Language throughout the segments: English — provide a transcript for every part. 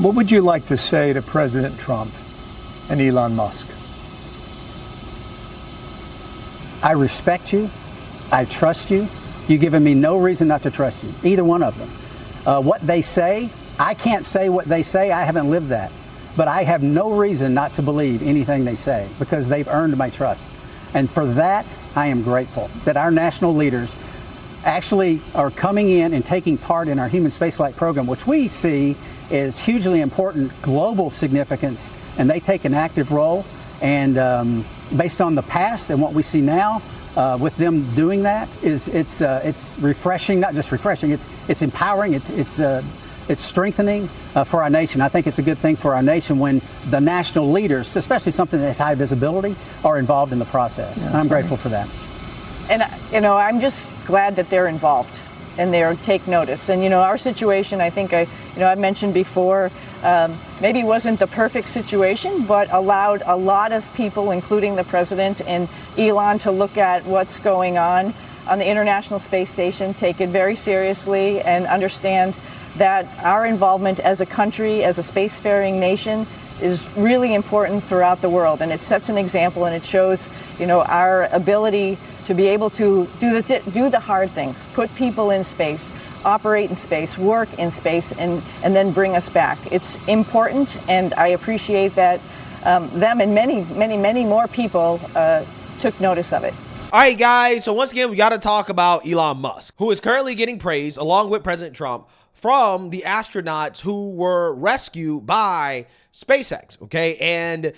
What would you like to say to President Trump and Elon Musk? I respect you. I trust you. You've given me no reason not to trust you, either one of them. What they say, I can't say what they say. I haven't lived that. But I have no reason not to believe anything they say because they've earned my trust. And for that, I am grateful that our national leaders actually are coming in and taking part in our human spaceflight program, which we see is hugely important global significance, and they take an active role. And based on the past and what we see now, with them doing that, it's refreshing. Not just refreshing, it's empowering. It's strengthening for our nation. I think it's a good thing for our nation when the national leaders, especially something that has high visibility, are involved in the process. Yeah, and I'm grateful for that. And, I'm just glad that they're involved and they take notice. And, our situation, I think I mentioned before, maybe wasn't the perfect situation, but allowed a lot of people, including the president and Elon, to look at what's going on the International Space Station, take it very seriously, and understand that our involvement as a country, as a spacefaring nation, is really important throughout the world. And it sets an example, and it shows, our ability to be able to do the hard things, put people in space, operate in space, work in space, and then bring us back. It's important, and I appreciate that them and many more people took notice of it. All right, guys, so once again, we got to talk about Elon Musk, who is currently getting praise, along with President Trump, from the astronauts who were rescued by SpaceX, okay? And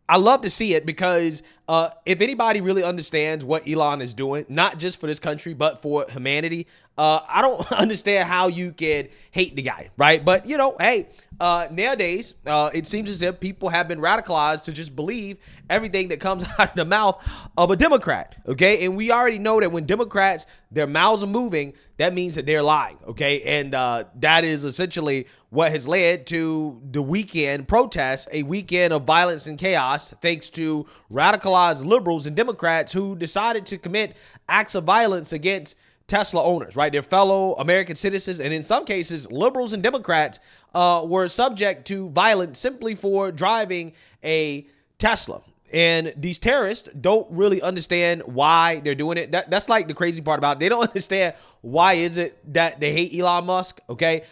I love to see it because if anybody really understands what Elon is doing, not just for this country, but for humanity, I don't understand how you can hate the guy, right? But, hey, nowadays, it seems as if people have been radicalized to just believe everything that comes out of the mouth of a Democrat, okay? And we already know that when Democrats, their mouths are moving, that means that they're lying, okay? And that is essentially what has led to the weekend protests, a weekend of violence and chaos, thanks to radicalized liberals and Democrats who decided to commit acts of violence against Tesla owners, right? Their fellow American citizens, and in some cases, liberals and Democrats were subject to violence simply for driving a Tesla. And these terrorists don't really understand why they're doing it. That's like the crazy part about it. They don't understand why is it that they hate Elon Musk, okay?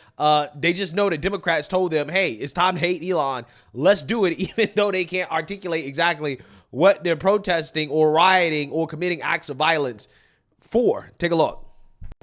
They just know that Democrats told them, hey, it's time to hate Elon. Let's do it, even though they can't articulate exactly what they're protesting or rioting or committing acts of violence for. Take a look.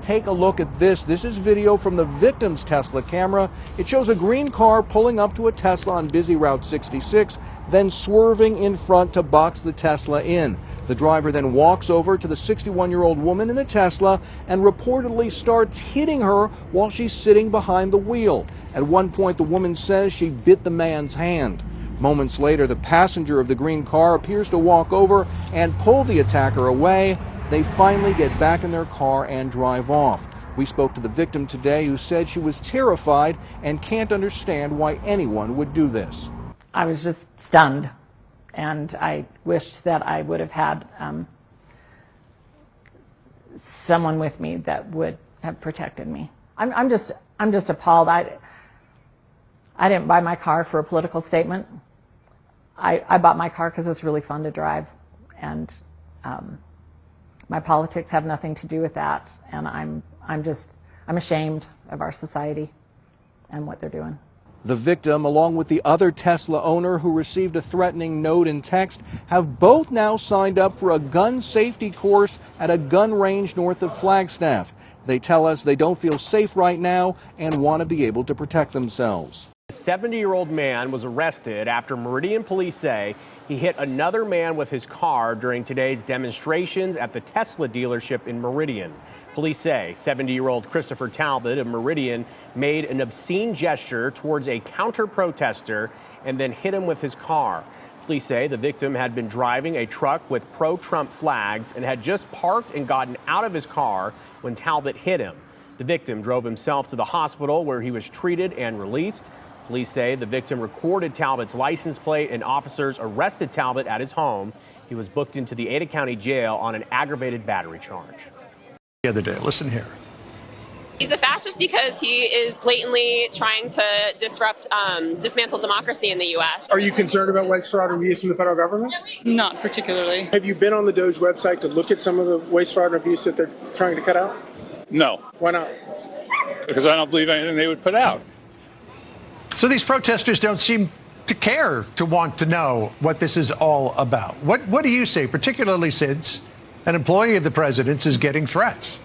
Take a look at this. This is video from the victim's Tesla camera. It shows a green car pulling up to a Tesla on busy Route 66, then swerving in front to box the Tesla in. The driver then walks over to the 61-year-old woman in the Tesla and reportedly starts hitting her while she's sitting behind the wheel. At one point, the woman says she bit the man's hand. Moments later, the passenger of the green car appears to walk over and pull the attacker away. They finally get back in their car and drive off. We spoke to the victim today, who said she was terrified and can't understand why anyone would do this. I was just stunned, and I wished that I would have had someone with me that would have protected me. I'm just appalled. I didn't buy my car for a political statement. I bought my car because it's really fun to drive, and my politics have nothing to do with that, and I'm ashamed of our society and what they're doing. The victim, along with the other Tesla owner who received a threatening note and text, have both now signed up for a gun safety course at a gun range north of Flagstaff. They tell us they don't feel safe right now and want to be able to protect themselves. A 70-year-old man was arrested after Meridian police say he hit another man with his car during today's demonstrations at the Tesla dealership in Meridian. Police say 70-year-old Christopher Talbot of Meridian made an obscene gesture towards a counter-protester and then hit him with his car. Police say the victim had been driving a truck with pro-Trump flags and had just parked and gotten out of his car when Talbot hit him. The victim drove himself to the hospital where he was treated and released. Police say the victim recorded Talbot's license plate and officers arrested Talbot at his home. He was booked into the Ada County Jail on an aggravated battery charge. The other day, listen here. He's a fascist because he is blatantly trying to dismantle democracy in the U.S. Are you concerned about waste, fraud, and abuse in the federal government? Not particularly. Have you been on the DOGE website to look at some of the waste, fraud, and abuse that they're trying to cut out? No. Why not? Because I don't believe anything they would put out. So these protesters don't seem to care to want to know what this is all about. What do you say, particularly since an employee of the president's is getting threats?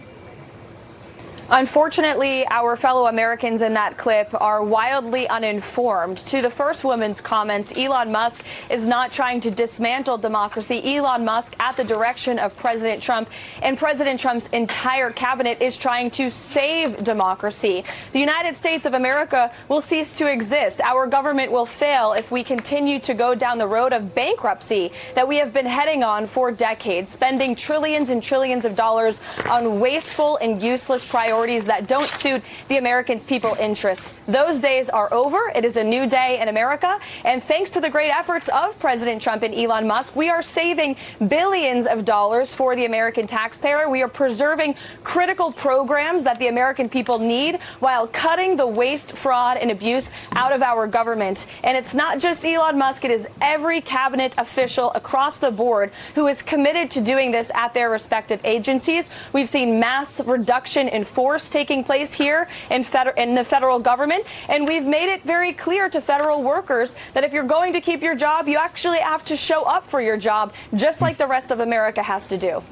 Unfortunately, our fellow Americans in that clip are wildly uninformed. To the first woman's comments, Elon Musk is not trying to dismantle democracy. Elon Musk, at the direction of President Trump and President Trump's entire cabinet, is trying to save democracy. The United States of America will cease to exist. Our government will fail if we continue to go down the road of bankruptcy that we have been heading on for decades, spending trillions and trillions of dollars on wasteful and useless priorities that don't suit the Americans' people's interests. Those days are over. It is a new day in America. And thanks to the great efforts of President Trump and Elon Musk, we are saving billions of dollars for the American taxpayer. We are preserving critical programs that the American people need while cutting the waste, fraud, and abuse out of our government. And it's not just Elon Musk. It is every cabinet official across the board who is committed to doing this at their respective agencies. We've seen mass reduction in force taking place here in the federal government, and we've made it very clear to federal workers that if you're going to keep your job, you actually have to show up for your job, just like the rest of America has to do.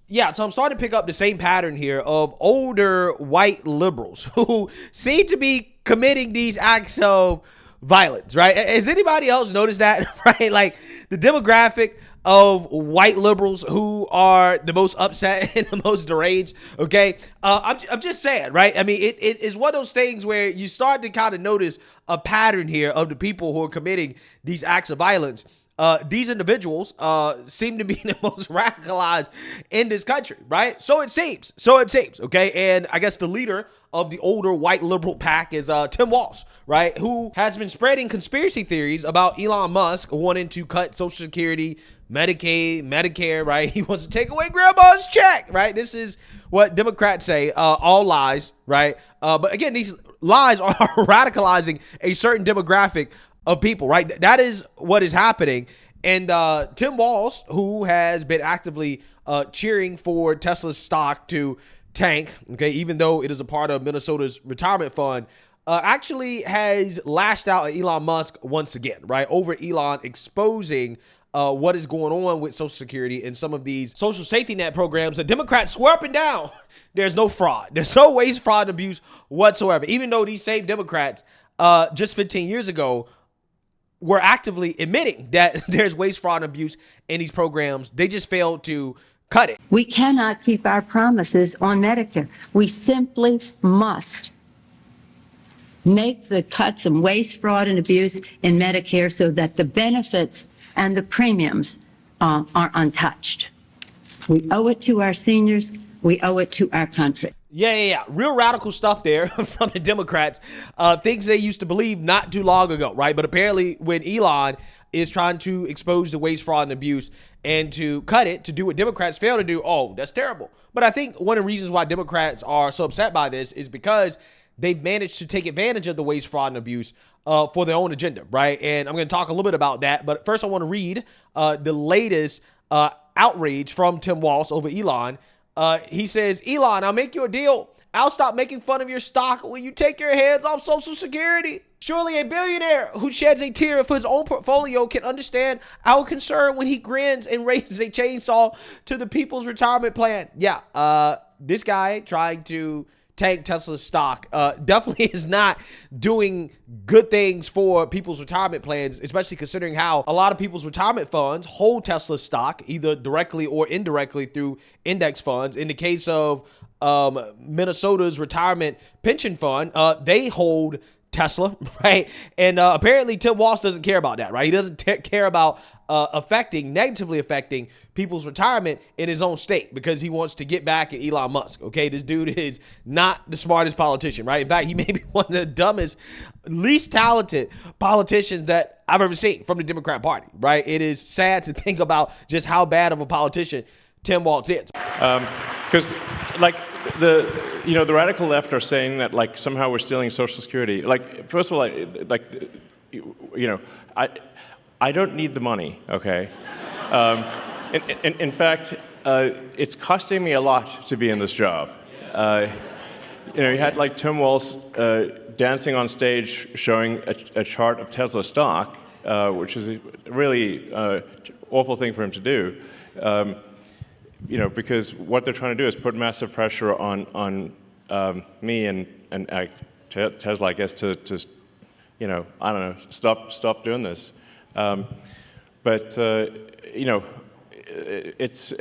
Yeah, so I'm starting to pick up the same pattern here of older white liberals who seem to be committing these acts of violence, right? Has anybody else noticed that, right? Like the demographic of white liberals who are the most upset and the most deranged, okay? I'm just saying, right? I mean, it is one of those things where you start to kind of notice a pattern here of the people who are committing these acts of violence. These individuals seem to be the most radicalized in this country, right? So it seems, okay? And I guess the leader of the older white liberal pack is Tim Walz, right? Who has been spreading conspiracy theories about Elon Musk wanting to cut Social Security, Medicaid, Medicare, right? He wants to take away grandma's check, right? This is what Democrats say, all lies, right? But again, these lies are radicalizing a certain demographic of people, right? That is what is happening. And Tim Walz, who has been actively cheering for Tesla's stock to tank, okay, even though it is a part of Minnesota's retirement fund, actually has lashed out at Elon Musk once again, right? Over Elon exposing what is going on with Social Security and some of these social safety net programs that Democrats swear up and down. There's no fraud. There's no waste, fraud, and abuse whatsoever. Even though these same Democrats just 15 years ago were actively admitting that there's waste, fraud, and abuse in these programs. They just failed to cut it. We cannot keep our promises on Medicare. We simply must make the cuts in waste, fraud, and abuse in Medicare so that the benefits and the premiums are untouched. We owe it to our seniors. We owe it to our country. Yeah. Real radical stuff there from the Democrats. Things they used to believe not too long ago, right? But apparently when Elon is trying to expose the waste, fraud, and abuse and to cut it, to do what Democrats fail to do, oh, that's terrible. But I think one of the reasons why Democrats are so upset by this is because they've managed to take advantage of the waste, fraud, and abuse for their own agenda, right? And I'm going to talk a little bit about that. But first, I want to read the latest outrage from Tim Walz over Elon. He says, Elon, I'll make you a deal. I'll stop making fun of your stock when you take your hands off Social Security. Surely a billionaire who sheds a tear for his own portfolio can understand our concern when he grins and raises a chainsaw to the people's retirement plan. Yeah, this guy trying to tank Tesla's stock definitely is not doing good things for people's retirement plans, especially considering how a lot of people's retirement funds hold Tesla's stock either directly or indirectly through index funds. In the case of Minnesota's retirement pension fund, they hold Tesla, right? And apparently Tim Walz doesn't care about that, right? He doesn't care about negatively affecting people's retirement in his own state because he wants to get back at Elon Musk, okay? This dude is not the smartest politician, right? In fact, he may be one of the dumbest, least talented politicians that I've ever seen from the Democrat Party, right? It is sad to think about just how bad of a politician Tim Walz is. Because, like, the radical left are saying that like somehow we're stealing Social Security. Like, first of all, I don't need the money. Okay. In fact, it's costing me a lot to be in this job. You had like Tim Walz dancing on stage showing a chart of Tesla stock, which is a really awful thing for him to do. Because what they're trying to do is put massive pressure on me and Tesla, I guess, to I don't know, stop doing this. It's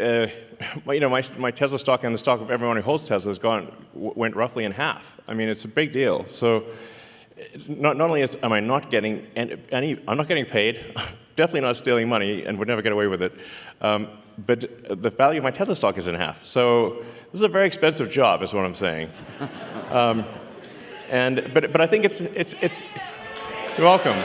my Tesla stock and the stock of everyone who holds Tesla went roughly in half. I mean, it's a big deal. So not only am I not getting I'm not getting paid, definitely not stealing money, and would never get away with it. But the value of my Tesla stock is in half. So this is a very expensive job, is what I'm saying. But I think it's you're welcome.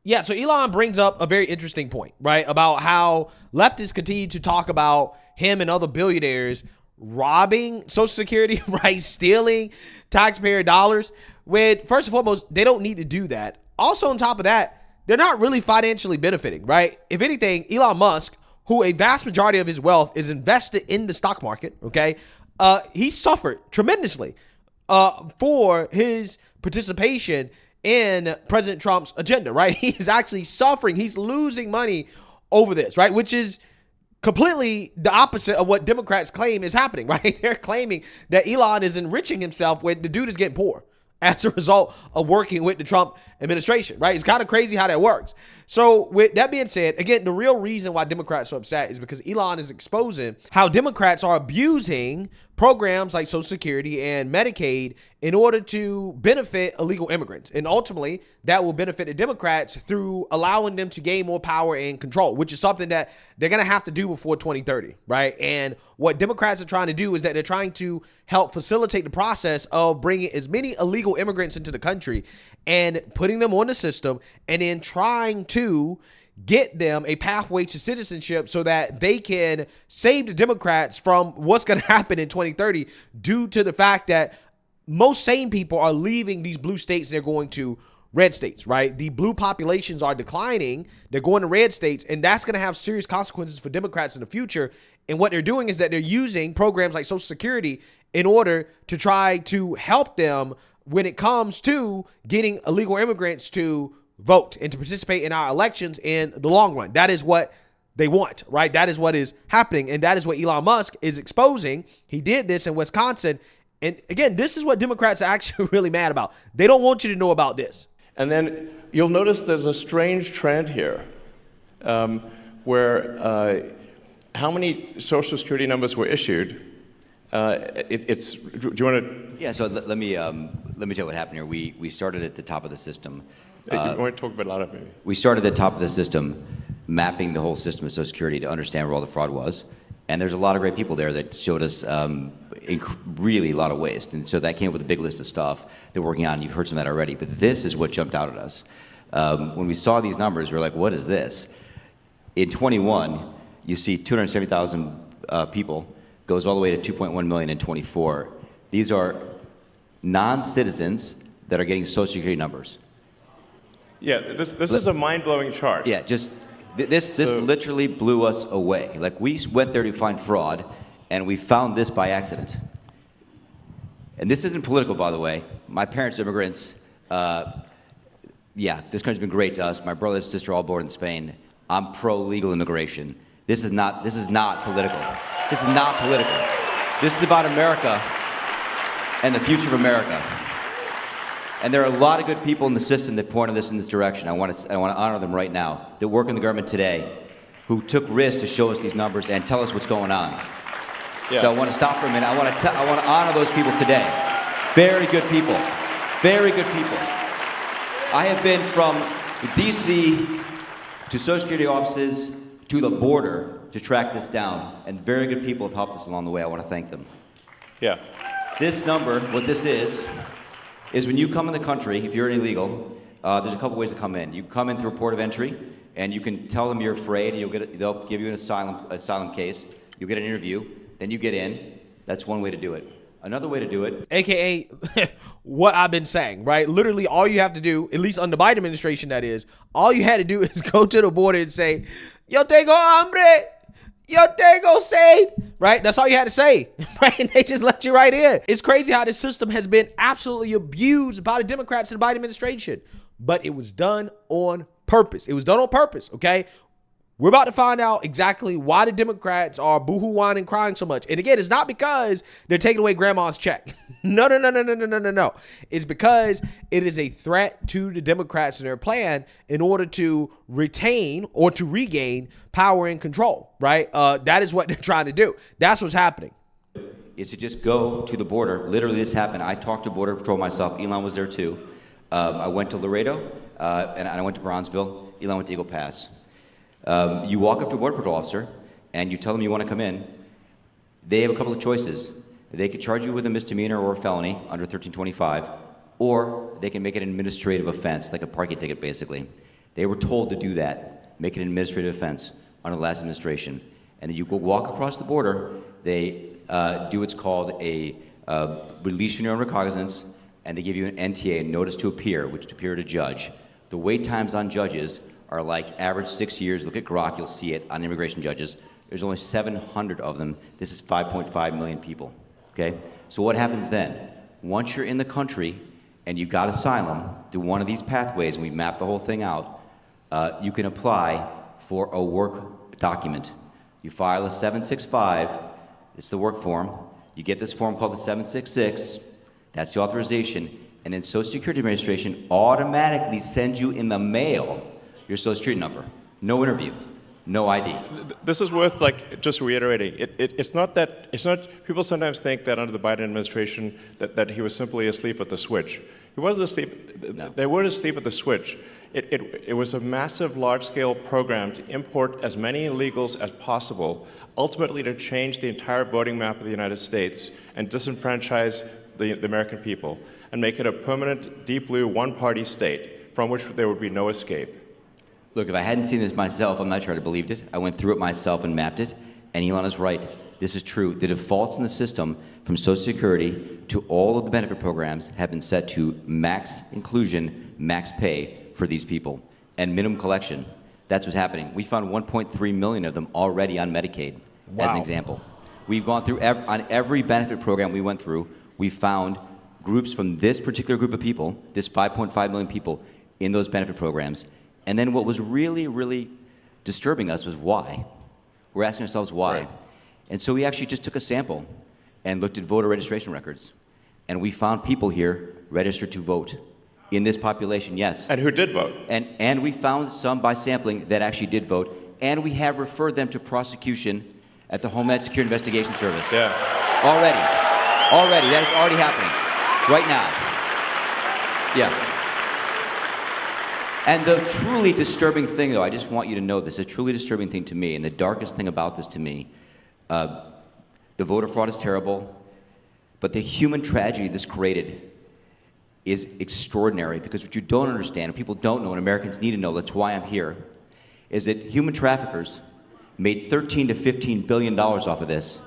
Yeah, so Elon brings up a very interesting point, right, about how leftists continue to talk about him and other billionaires robbing Social Security, right, stealing taxpayer dollars, when, first and foremost, they don't need to do that. Also, on top of that, they're not really financially benefiting, right? If anything, Elon Musk, who a vast majority of his wealth is invested in the stock market, okay, he suffered tremendously for his participation in President Trump's agenda, right? He's actually suffering. He's losing money over this, right? Which is completely the opposite of what Democrats claim is happening, right? They're claiming that Elon is enriching himself when the dude is getting poor as a result of working with the Trump administration, right? It's kind of crazy how that works. So with that being said, again, the real reason why Democrats are upset is because Elon is exposing how Democrats are abusing programs like Social Security and Medicaid in order to benefit illegal immigrants. And ultimately, that will benefit the Democrats through allowing them to gain more power and control, which is something that they're going to have to do before 2030, right? And what Democrats are trying to do is that they're trying to help facilitate the process of bringing as many illegal immigrants into the country and putting them on the system and then trying to get them a pathway to citizenship so that they can save the Democrats from what's going to happen in 2030 due to the fact that most sane people are leaving these blue states and they're going to red states, right? The blue populations are declining. They're going to red states, and that's going to have serious consequences for Democrats in the future. And what they're doing is that they're using programs like Social Security in order to try to help them when it comes to getting illegal immigrants to vote and to participate in our elections in the long run. That is what they want, right? That is what is happening. And that is what Elon Musk is exposing. He did this in Wisconsin. And again, this is what Democrats are actually really mad about. They don't want you to know about this. And then you'll notice there's a strange trend here where how many Social Security numbers were issued. Do you want to? Yeah, so let me tell you what happened here. We started at the top of the system. You want to talk about a lot of maybe? We started at the top of the system, mapping the whole system of Social Security to understand where all the fraud was. And there's a lot of great people there that showed us really a lot of waste. And so that came up with a big list of stuff they're working on. You've heard some of that already. But this is what jumped out at us. When we saw these numbers, we were like, what is this? In 21, you see 270,000 people, goes all the way to 2.1 million in 24. These are non-citizens that are getting Social Security numbers. Yeah, this is a mind-blowing chart. Yeah, just this literally blew us away. Like, we went there to find fraud, and we found this by accident. And this isn't political, by the way. My parents are immigrants. Yeah, this country's been great to us. My brother and sister all born in Spain. I'm pro-legal immigration. This is not political. This is not political. This is about America and the future of America. And there are a lot of good people in the system that pointed us in this direction. I want to honor them right now, that work in the government today, who took risks to show us these numbers and tell us what's going on. Yeah. So I want to stop for a minute. I want to honor those people today. Very good people. Very good people. I have been from D.C. to Social Security offices to the border to track this down, and very good people have helped us along the way. I want to thank them. Yeah. This number, what this is when you come in the country, if you're illegal, there's a couple ways to come in. You come in through a port of entry, and you can tell them you're afraid, and they'll give you an asylum case. You'll get an interview, then you get in. That's one way to do it. Another way to do it, AKA what I've been saying, right? Literally all you have to do, at least under the Biden administration, that is, all you had to do is go to the border and say, yo tengo hambre, yo tengo sed, right? That's all you had to say, right? And they just let you right in. It's crazy how this system has been absolutely abused by the Democrats in the Biden administration, but it was done on purpose. It was done on purpose, okay? We're about to find out exactly why the Democrats are boohoo whining, crying so much. And again, it's not because they're taking away grandma's check. No. It's because it is a threat to the Democrats and their plan in order to retain or to regain power and control, right? That is what they're trying to do. That's what's happening. is to just go to the border. Literally, this happened. I talked to Border Patrol myself. Elon was there too. I went to Laredo, and I went to Bronzeville. Elon went to Eagle Pass. You walk up to a Border Patrol officer, and you tell them you want to come in. They have a couple of choices. They could charge you with a misdemeanor or a felony under 1325, or they can make it an administrative offense, like a parking ticket, basically. They were told to do that, make it an administrative offense under the last administration. And then you go walk across the border, they do what's called a release from your own recognizance, and they give you an NTA, a notice to appear, which to appear to judge. The wait times on judges are like average 6 years. Look at Grok, you'll see it on immigration judges. There's only 700 of them. This is 5.5 million people, okay? So what happens then? Once you're in the country and you got asylum through one of these pathways, and we map the whole thing out, you can apply for a work document. You file a 765, it's the work form. You get this form called the 766, that's the authorization, and then Social Security Administration automatically sends you in the mail your Social Security number. No interview, no ID. This is worth just reiterating. It's not people sometimes think that under the Biden administration that he was simply asleep at the switch. He wasn't asleep, no. They weren't asleep at the switch. It was a massive, large-scale program to import as many illegals as possible, ultimately to change the entire voting map of the United States and disenfranchise the American people and make it a permanent, deep blue, one-party state from which there would be no escape. Look, if I hadn't seen this myself, I'm not sure I'd have believed it. I went through it myself and mapped it, and Elon is right. This is true. The defaults in the system from Social Security to all of the benefit programs have been set to max inclusion, max pay for these people, and minimum collection. That's what's happening. We found 1.3 million of them already on Medicaid, as an example. We've gone through, on every benefit program we went through, we found groups from this particular group of people, this 5.5 million people, in those benefit programs. And then what was really, really disturbing us was why. We're asking ourselves why. Right. And so we actually just took a sample and looked at voter registration records. And we found people here registered to vote in this population, yes. And who did vote. And we found some by sampling that actually did vote. And we have referred them to prosecution at the Homeland Security Investigation Service. Yeah. Already, that is already happening right now. Yeah. And the truly disturbing thing, though, I just want you to know this, a truly disturbing thing to me, and the darkest thing about this to me, the voter fraud is terrible, but the human tragedy this created is extraordinary, because what you don't understand, and people don't know, and Americans need to know, that's why I'm here, is that human traffickers made $13 to $15 billion off of this,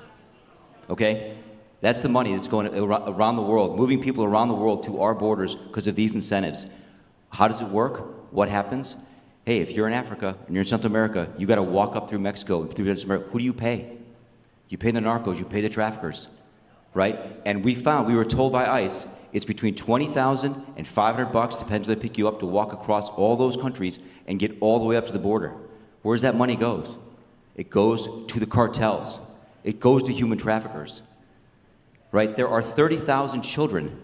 okay? That's the money that's going around the world, moving people around the world to our borders because of these incentives. How does it work? What happens? Hey, if you're in Africa and you're in Central America, you got to walk up through Mexico, through Central America. Who do you pay? You pay the narcos, you pay the traffickers, right? And we were told by ICE, it's between $20,000 and $500, depends where they pick you up, to walk across all those countries and get all the way up to the border. Where does that money go? It goes to the cartels. It goes to human traffickers, right? There are 30,000 children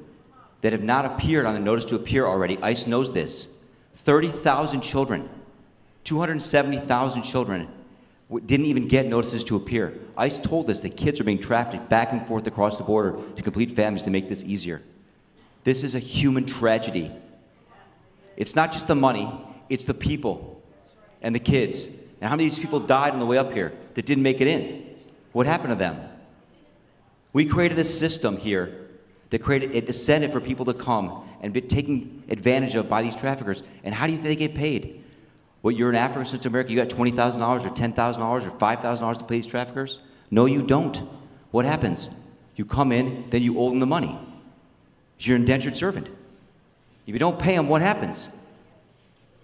that have not appeared on the notice to appear already. ICE knows this. 30,000 children, 270,000 children didn't even get notices to appear. ICE told us that kids are being trafficked back and forth across the border to complete families to make this easier. This is a human tragedy. It's not just the money, it's the people and the kids. And how many of these people died on the way up here that didn't make it in? What happened to them? We created a system here that created an incentive for people to come and be taken advantage of by these traffickers. And how do you think they get paid? What, you're in Africa, Central America, you got $20,000 or $10,000 or $5,000 to pay these traffickers? No, you don't. What happens? You come in, then you owe them the money. You're an indentured servant. If you don't pay them, what happens?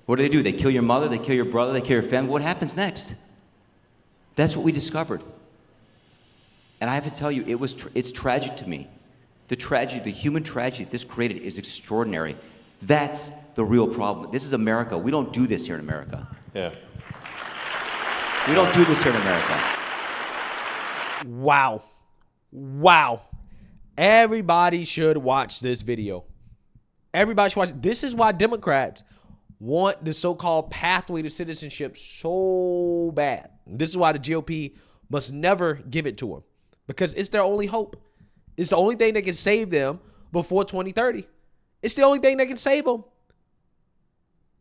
What do? They kill your mother, they kill your brother, they kill your family. What happens next? That's what we discovered. And I have to tell you, it's tragic to me. The tragedy, the human tragedy this created is extraordinary. That's the real problem. This is America. We don't do this here in America. Yeah. We don't do this here in America. Wow. Wow. Everybody should watch this video. Everybody should watch it. This is why Democrats want the so-called pathway to citizenship so bad. This is why the GOP must never give it to them, because it's their only hope. It's the only thing that can save them before 2030. It's the only thing that can save them.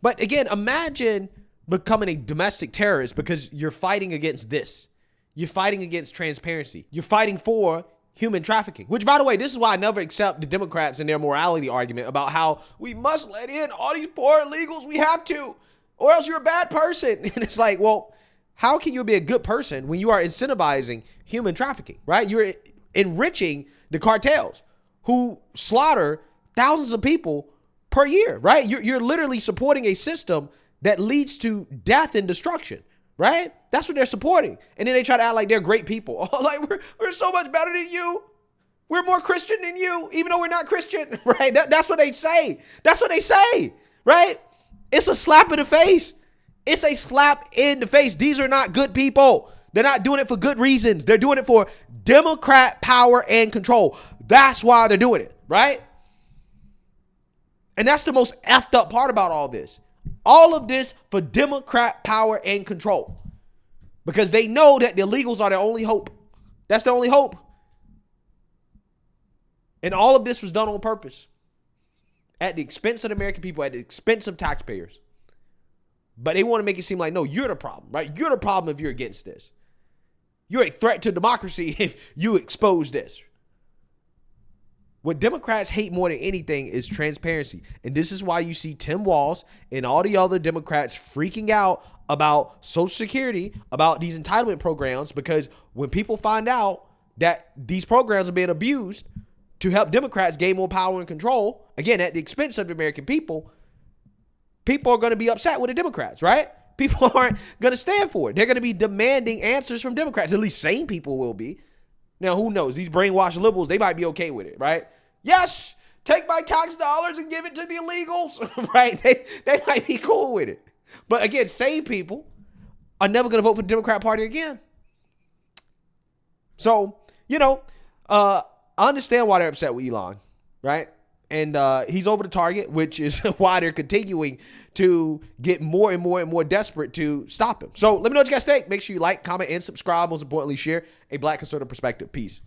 But again, imagine becoming a domestic terrorist because you're fighting against this. You're fighting against transparency. You're fighting for human trafficking, which, by the way, this is why I never accept the Democrats and their morality argument about how we must let in all these poor illegals. We have to, or else you're a bad person. And it's like, well, how can you be a good person when you are incentivizing human trafficking, right? You're enriching the cartels who slaughter thousands of people per year, right? You're literally supporting a system that leads to death and destruction, right? That's what they're supporting. And then they try to act like they're great people. Like, we're so much better than you. We're more Christian than you, even though we're not Christian, right? That's what they say. That's what they say, right? It's a slap in the face. It's a slap in the face. These are not good people. They're not doing it for good reasons. They're doing it for Democrat power and control. That's why they're doing it, right? And that's the most effed up part about all this. All of this for Democrat power and control. Because they know that the illegals are their only hope. That's the only hope. And all of this was done on purpose. At the expense of the American people, at the expense of taxpayers. But they want to make it seem like, no, you're the problem, right? You're the problem if you're against this. You're a threat to democracy if you expose this. What Democrats hate more than anything is transparency. And this is why you see Tim Walz and all the other Democrats freaking out about Social Security, about these entitlement programs, because when people find out that these programs are being abused to help Democrats gain more power and control, again, at the expense of the American people, people are going to be upset with the Democrats, right? People aren't going to stand for it. They're going to be demanding answers from Democrats. At least sane people will be. Now, who knows? These brainwashed liberals, they might be okay with it, right? Yes, take my tax dollars and give it to the illegals, right? They might be cool with it. But again, sane people are never going to vote for the Democrat Party again. So, I understand why they're upset with Elon, right? And he's over the target, which is why they're continuing to get more and more and more desperate to stop him. So let me know what you guys think. Make sure you like, comment, and subscribe. Most importantly, share a Black conservative perspective. Peace.